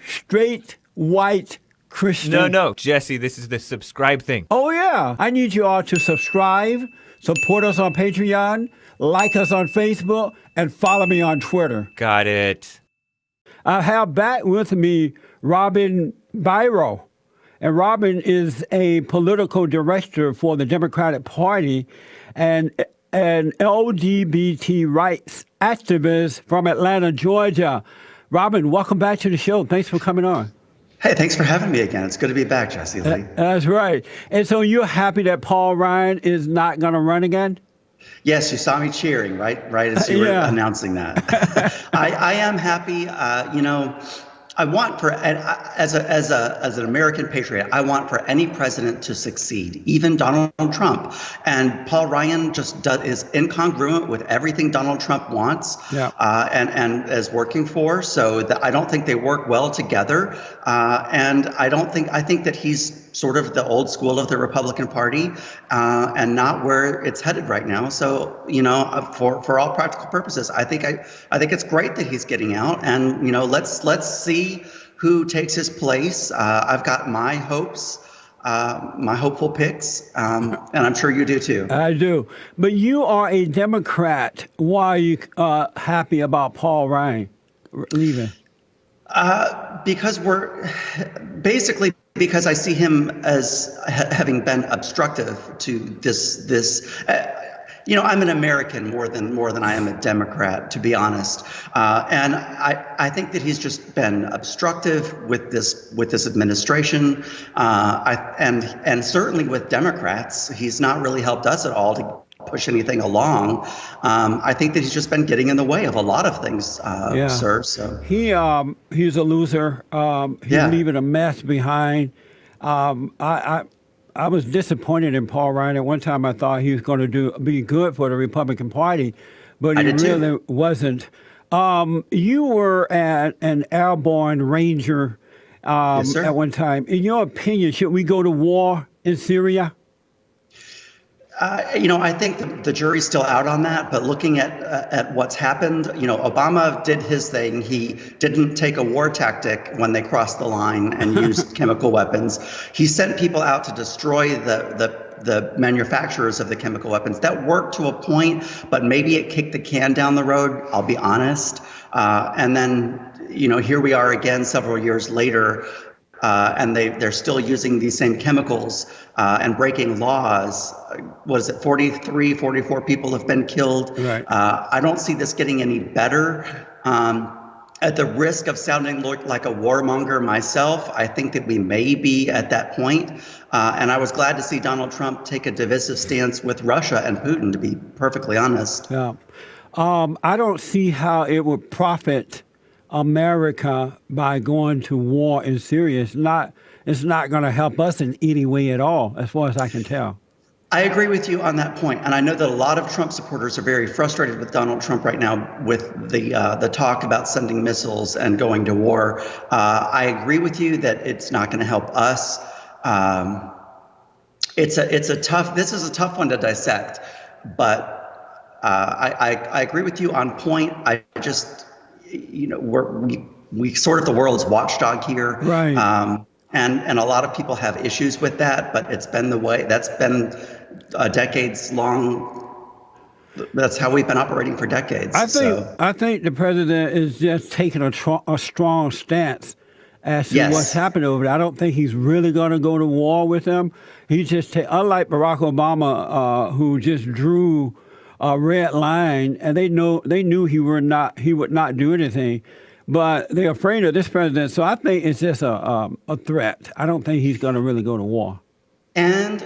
straight, white Christian. No, Jesse, this is the subscribe thing. Oh, yeah. I need you all to subscribe, support us on Patreon, like us on Facebook, and follow me on Twitter. Got it. I have back with me Robin Biro. And Robin is a political director for the Democratic Party and an LGBT rights activist from Atlanta, Georgia. Robin, welcome back to the show. Thanks for coming on. Hey, thanks for having me again. It's good to be back, Jesse Lee. That's right. And so you're happy that Paul Ryan is not going to run again? Yes, you saw me cheering, right as you were announcing that. I am happy. I want for as an American patriot, I want for any president to succeed, even Donald Trump. And Paul Ryan just is incongruent with everything Donald Trump wants, and is working for. So I don't think they work well together. And I think that he's sort of the old school of the Republican Party, and not where it's headed right now. So, for all practical purposes, I think it's great that he's getting out, and let's see who takes his place. I've got my hopes, my hopeful picks, and I'm sure you do too. I do. But you are a Democrat. Why are you happy about Paul Ryan leaving? Because because I see him as having been obstructive to this. I'm an American more than I am a Democrat, to be honest. And I think that he's just been obstructive with this administration, and certainly with Democrats. He's not really helped us at all to push anything along. I think that he's just been getting in the way of a lot of things, sir. So he's a loser. He's leaving a mess behind. I was disappointed in Paul Ryan. At one time, I thought he was going to be good for the Republican Party, but he really wasn't. You were an airborne ranger yes, sir. At one time. In your opinion, should we go to war in Syria? I think the jury's still out on that, but looking at what's happened, Obama did his thing. He didn't take a war tactic when they crossed the line and used chemical weapons. He sent people out to destroy the manufacturers of the chemical weapons. That worked to a point, but maybe it kicked the can down the road, I'll be honest. And then, here we are again several years later, and they're still using these same chemicals and breaking laws. Was it 43, 44 people have been killed? Right. I don't see this getting any better. At the risk of sounding like a warmonger myself, I think that we may be at that point. And I was glad to see Donald Trump take a divisive stance with Russia and Putin, to be perfectly honest. Yeah. I don't see how it would profit America by going to war in Syria. It's not going to help us in any way at all, as far as I can tell. I agree with you on that point, and I know that a lot of Trump supporters are very frustrated with Donald Trump right now with the talk about sending missiles and going to war. I agree with you that it's not going to help us. This is a tough one to dissect, but I agree with you on point. I just we sort of the world's watchdog here, right? And a lot of people have issues with that, but it's been the way. That's been decades long. That's how we've been operating for decades. I think the president is just taking a strong stance as to what's happened over there. I don't think he's really going to go to war with them. He just unlike Barack Obama, who just drew a red line, and they knew he would not do anything. But they're afraid of this president, so I think it's just a threat. I don't think he's going to really go to war. And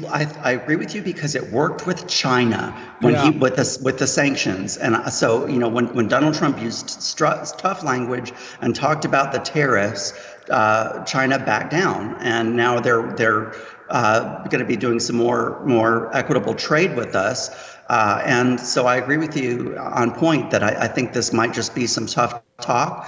I agree with you because it worked with China with the sanctions, and so when Donald Trump used tough language and talked about the tariffs, China backed down, and now they're going to be doing some more equitable trade with us. And so I agree with you on point that I think this might just be some tough talk.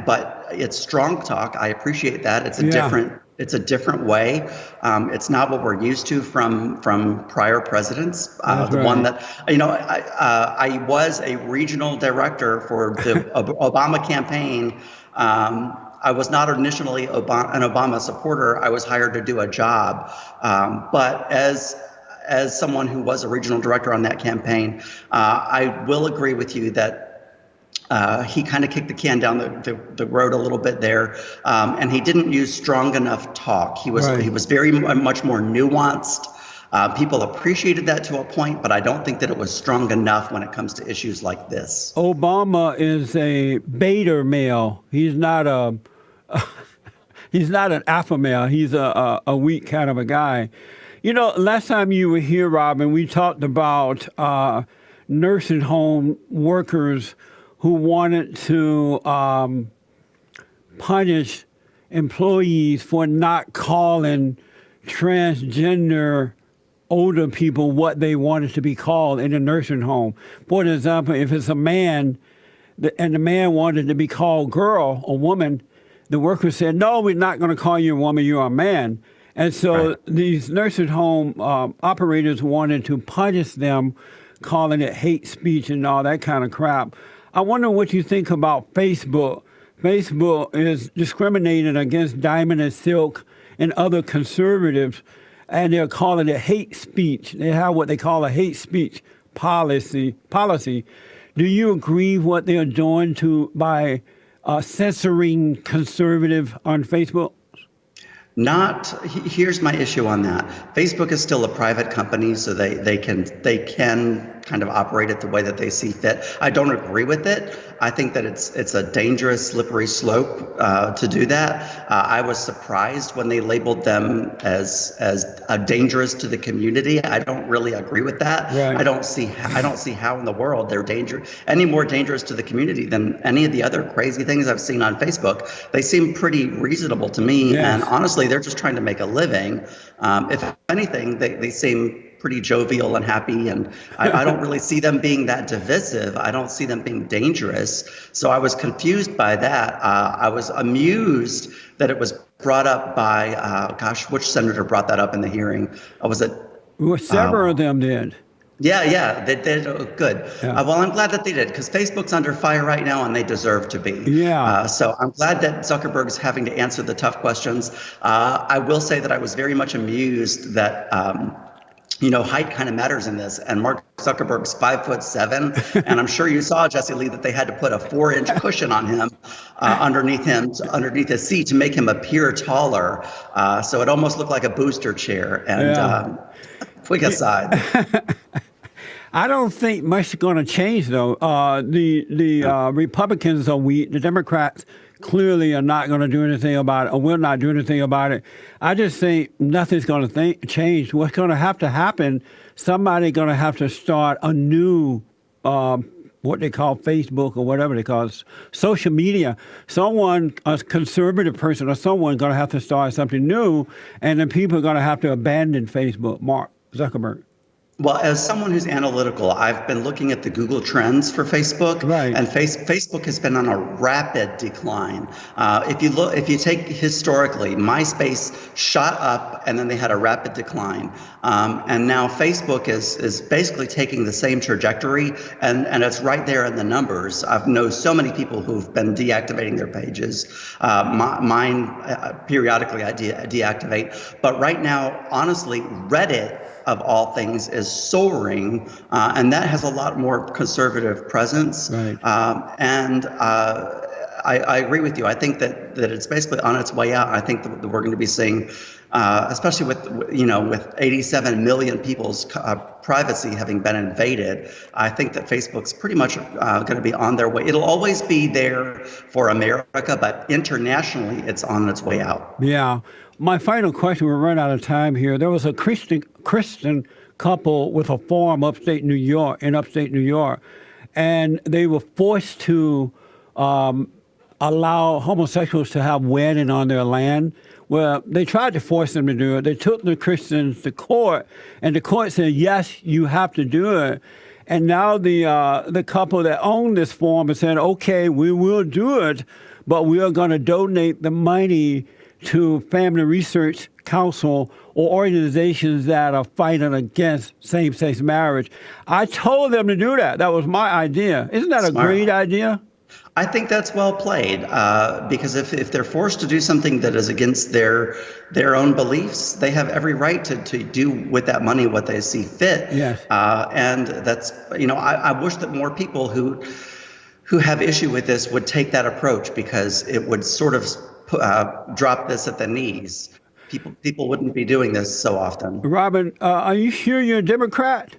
but it's strong talk. I appreciate that. It's a different way. It's not what we're used to from prior presidents. One that, I was a regional director for the Obama campaign. I was not initially an Obama supporter. I was hired to do a job. But as someone who was a regional director on that campaign, I will agree with you that he kind of kicked the can down the road a little bit there, and he didn't use strong enough talk. He was very much more nuanced. People appreciated that to a point, but I don't think that it was strong enough when it comes to issues like this. Obama is a beta male. He's not he's not an alpha male. He's a weak kind of a guy. Last time you were here, Robin, we talked about nursing home workers who wanted to punish employees for not calling transgender older people what they wanted to be called in a nursing home. For example, if it's a man and the man wanted to be called girl or woman, the worker said, no, we're not going to call you a woman, you're a man. And so these nursing home operators wanted to punish them, calling it hate speech and all that kind of crap. I wonder what you think about Facebook. Facebook is discriminating against Diamond and Silk and other conservatives, and they're calling it hate speech. They have what they call a hate speech policy. Do you agree with what they're doing by censoring conservative on Facebook? Here's my issue on that. Facebook is still a private company, so they can kind of operate it the way that they see fit. I don't agree with it. I think that it's a dangerous, slippery slope to do that. I was surprised when they labeled them as dangerous to the community. I don't really agree with that. Right. I don't see how in the world they're any more dangerous to the community than any of the other crazy things I've seen on Facebook. They seem pretty reasonable to me, and honestly, they're just trying to make a living. If anything, they seem pretty jovial and happy, and I don't really see them being that divisive. I don't see them being dangerous. So I was confused by that. I was amused that it was brought up by, which senator brought that up in the hearing? Was it? Well, several of them did. Yeah, they did. Good. Yeah. Well, I'm glad that they did, because Facebook's under fire right now, and they deserve to be. Yeah. So I'm glad that Zuckerberg's having to answer the tough questions. I will say that I was very much amused that height kind of matters in this, and Mark Zuckerberg's 5'7", and I'm sure you saw, Jesse Lee, that they had to put a 4-inch cushion on him underneath his seat to make him appear taller. So it almost looked like a booster chair. And quick aside. I don't think much is going to change, though. The Republicans are weak. The Democrats clearly are not going to do anything about it, or will not do anything about it. I just think nothing's going to change. What's going to happen, somebody's going to have to start a new, what they call Facebook or whatever they call it, social media. Someone, a conservative person or someone, going to have to start something new, and then people are going to have to abandon Facebook. Mark Zuckerberg. Well, as someone who's analytical, I've been looking at the Google Trends for Facebook, and Facebook has been on a rapid decline. If you take historically, MySpace shot up and then they had a rapid decline, and now Facebook is basically taking the same trajectory, and it's right there in the numbers. I've known so many people who've been deactivating their pages. Mine periodically I deactivate, but right now, honestly, Reddit, of all things, is soaring, and that has a lot more conservative presence. Right. I agree with you. I think that it's basically on its way out. I think that we're going to be seeing, especially with 87 million people's privacy having been invaded, I think that Facebook's pretty much going to be on their way. It'll always be there for America, but internationally, it's on its way out. Yeah. My final question, we're running out of time here. There was a Christian couple with a farm in upstate New York, and they were forced to allow homosexuals to have wedding on their land. Well, they tried to force them to do it. They took the Christians to court, and the court said, yes, you have to do it. And now the couple that own this farm is saying, okay, we will do it, but we are going to donate the money to Family Research Council or organizations that are fighting against same-sex marriage. I told them to do that. That was my idea. Isn't that Smart. a great idea? I think that's well played, because if they're forced to do something that is against their own beliefs, they have every right to do with that money what they see fit. Yes. And that's, I wish that more people who have issue with this would take that approach, because it would sort of drop this at the knees. People wouldn't be doing this so often. Robin, are you sure you're a Democrat?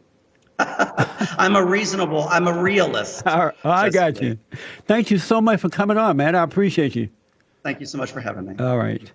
I'm a realist. All right, I got you. Thank you so much for coming on, man. I appreciate you. Thank you so much for having me. All right.